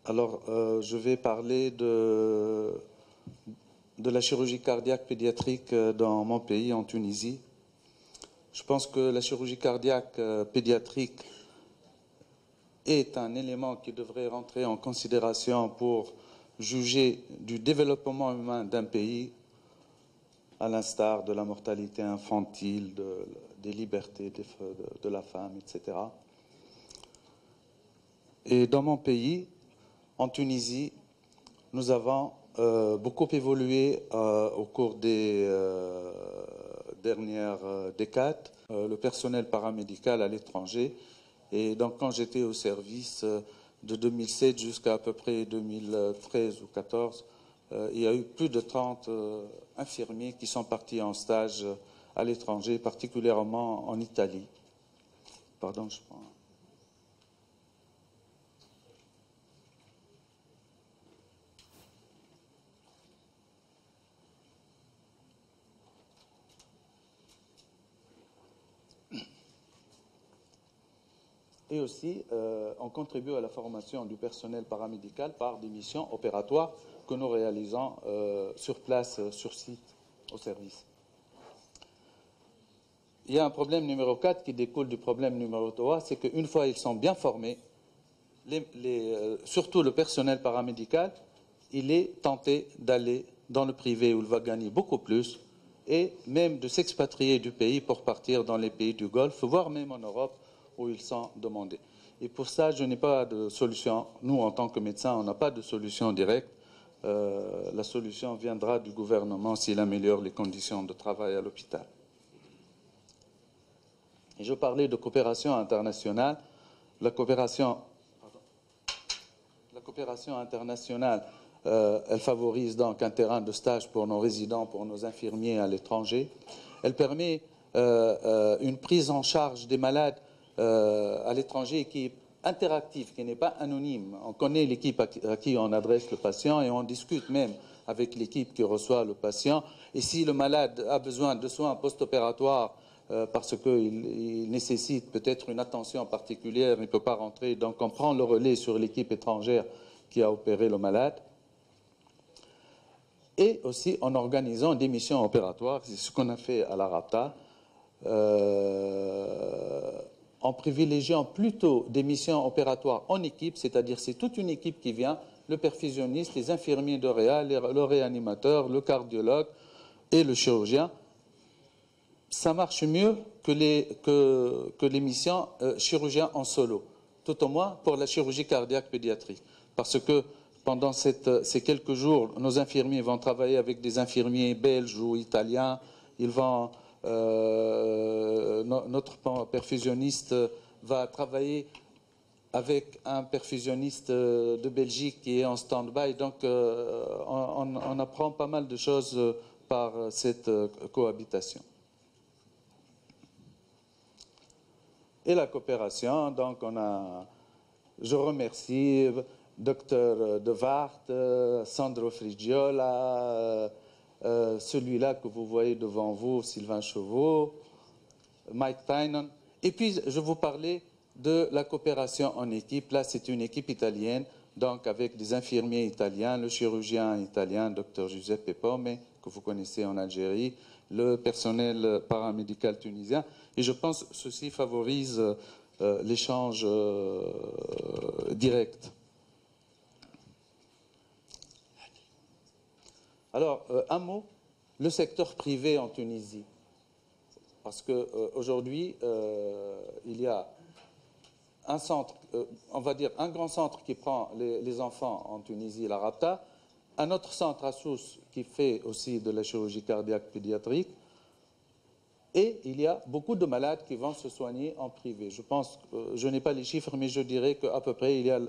Alors, je vais parler de la chirurgie cardiaque pédiatrique dans mon pays, en Tunisie. Je pense que la chirurgie cardiaque pédiatrique est un élément qui devrait rentrer en considération pour juger du développement humain d'un pays, à l'instar de la mortalité infantile, des libertés de la femme, etc. Et dans mon pays, en Tunisie, nous avons beaucoup évolué au cours des dernières décades. Le personnel paramédical à l'étranger. Et donc, quand j'étais au service de 2007 jusqu'à peu près 2013 ou 2014, il y a eu plus de 30 infirmiers qui sont partis en stage à l'étranger, particulièrement en Italie. Pardon, je prends. Et aussi, on contribue à la formation du personnel paramédical par des missions opératoires que nous réalisons sur place, sur site, au service. Il y a un problème numéro 4 qui découle du problème numéro 3, c'est qu'une fois ils sont bien formés, surtout le personnel paramédical, il est tenté d'aller dans le privé où il va gagner beaucoup plus et même de s'expatrier du pays pour partir dans les pays du Golfe, voire même en Europe où ils sont demandés. Et pour ça, je n'ai pas de solution. Nous, en tant que médecins, on n'a pas de solution directe. La solution viendra du gouvernement s'il améliore les conditions de travail à l'hôpital. Et je parlais de coopération internationale. La coopération internationale, elle favorise donc un terrain de stage pour nos résidents, pour nos infirmiers à l'étranger. Elle permet une prise en charge des malades à l'étranger qui est interactive, qui n'est pas anonyme. On connaît l'équipe à qui on adresse le patient et on discute même avec l'équipe qui reçoit le patient. Et si le malade a besoin de soins post-opératoires parce qu'il nécessite peut-être une attention particulière, il ne peut pas rentrer, donc on prend le relais sur l'équipe étrangère qui a opéré le malade. Et aussi en organisant des missions opératoires, c'est ce qu'on a fait à la RAPTA, en privilégiant plutôt des missions opératoires en équipe, c'est-à-dire c'est toute une équipe qui vient, le perfusionniste, les infirmiers de réa, le réanimateur, le cardiologue et le chirurgien. Ça marche mieux que les missions chirurgiens en solo, tout au moins pour la chirurgie cardiaque pédiatrique. Parce que pendant ces quelques jours, nos infirmiers vont travailler avec des infirmiers belges ou italiens. Notre perfusionniste va travailler avec un perfusionniste de Belgique qui est en stand-by. Donc, on apprend pas mal de choses par cette cohabitation. Et la coopération, donc je remercie Dr De Waart, Sandro Frigiola, celui-là que vous voyez devant vous, Sylvain Chauveau, Mike Tynan. Et puis, je vous parlais de la coopération en équipe. Là, c'est une équipe italienne, donc avec des infirmiers italiens, le chirurgien italien, Dr Giuseppe Pomme, que vous connaissez en Algérie, le personnel paramédical tunisien. Et je pense que ceci favorise l'échange direct. Alors, un mot, le secteur privé en Tunisie. Parce qu'aujourd'hui, il y a un centre, on va dire un grand centre qui prend les enfants en Tunisie, la RAPTA, un autre centre à Sousse qui fait aussi de la chirurgie cardiaque pédiatrique, et il y a beaucoup de malades qui vont se soigner en privé. Je pense, je n'ai pas les chiffres, mais je dirais qu'à peu près, il y a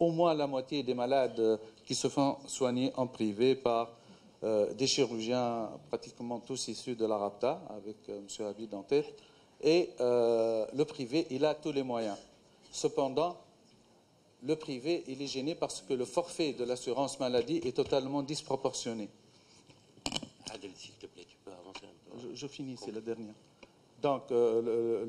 au moins la moitié des malades qui se font soigner en privé par des chirurgiens pratiquement tous issus de la RAPTA, avec M. Habib en tête. Et le privé, il a tous les moyens. Cependant, le privé, il est gêné parce que le forfait de l'assurance maladie est totalement disproportionné. Adel, s'il te plaît, tu peux avancer un peu. Je finis, c'est la dernière. Donc, le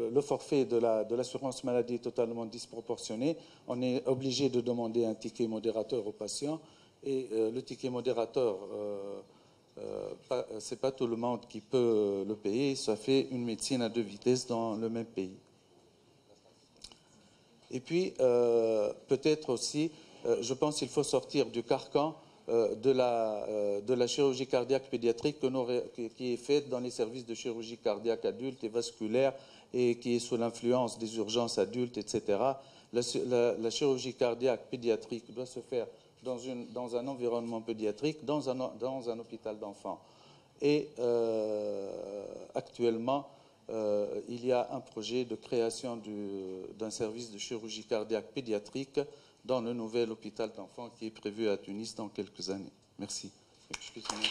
le forfait de l'assurance maladie est totalement disproportionné. On est obligé de demander un ticket modérateur aux patients. Et le ticket modérateur, ce n'est pas tout le monde qui peut le payer. Ça fait une médecine à deux vitesses dans le même pays. Et puis, peut-être aussi, je pense qu'il faut sortir du carcan de la chirurgie cardiaque pédiatrique qui est faite dans les services de chirurgie cardiaque adulte et vasculaire et qui est sous l'influence des urgences adultes, etc. La chirurgie cardiaque pédiatrique doit se faire dans un environnement pédiatrique, dans un hôpital d'enfants. Et actuellement, il y a un projet de création d'un service de chirurgie cardiaque pédiatrique dans le nouvel hôpital d'enfants qui est prévu à Tunis dans quelques années. Merci. Excusez-moi.